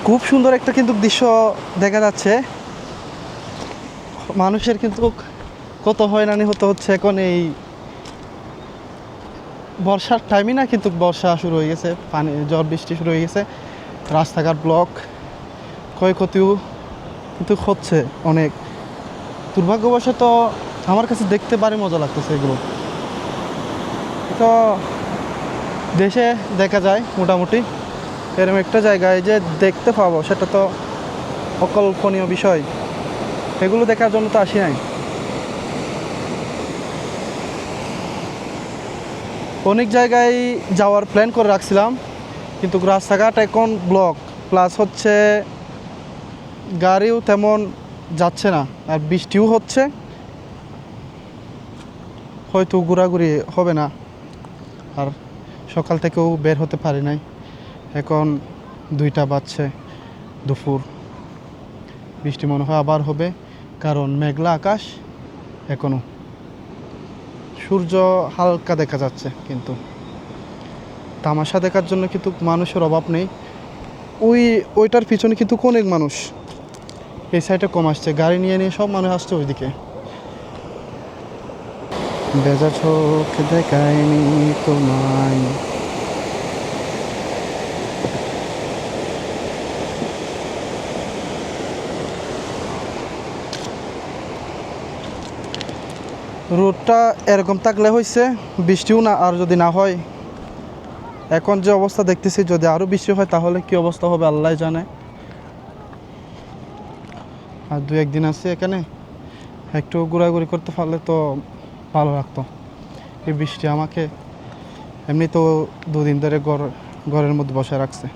খুব সুন্দর একটা কিন্তু দৃশ্য দেখা যাচ্ছে। মানুষের কিন্তু কত হয়রানি হতে হচ্ছে এখন এই বর্ষার টাইমই না, কিন্তু বর্ষা শুরু হয়ে গেছে, পানি ঝড় বৃষ্টি শুরু হয়ে গেছে, রাস্তাঘাট ব্লক, ক্ষয়ক্ষতিও কিন্তু হচ্ছে অনেক। দুর্ভাগ্যবশত আমার কাছে দেখতে পারে মজা লাগতেছে এগুলো। তো দেশে দেখা যায় মোটামুটি, এরকম একটা জায়গায় যে দেখতে পাবো সেটা তো অকল্পনীয় বিষয়। এগুলো দেখার জন্য তো আসি নাই। অনেক জায়গায় যাওয়ার প্ল্যান করে রাখছিলাম, কিন্তু রাস্তাঘাট এখন ব্লক, প্লাস হচ্ছে গাড়িও তেমন যাচ্ছে না, আর বৃষ্টিও হচ্ছে, হয়তো ঘোরাঘুরি হবে না। আর সকাল থেকেও বের হতে পারি নাই, এখন 2টা বাজছে দুপুর। বৃষ্টি মনে হয় আবার হবে, কারণ মেঘলা আকাশ, এখনও সূর্য হালকা দেখা যাচ্ছে, কিন্তু তামাশা দেখার জন্য কিন্তু মানুষের অভাব নেই। ওইটার পিছনে কিন্তু অনেক মানুষ, এই সাইডে কম আসছে, গাড়ি নিয়ে নিয়ে সব মানুষ আসছে ওইদিকে। বেজা চোখ দেখায়নি তোমায়। রোডটা এরকম থাকলে হয়েছে, বৃষ্টিও না, আর যদি না হয়, এখন যে অবস্থা দেখতেছি, যদি আরও বৃষ্টি হয় তাহলে কি অবস্থা হবে আল্লাহ জানে। আর 2-1 দিন আছে এখানে, একটু ঘোরাঘুরি করতে পারলে তো ভালো লাগতো। এই বৃষ্টি আমাকে এমনি তো 2 দিন ধরে ঘরের মধ্যে বসে রাখছে।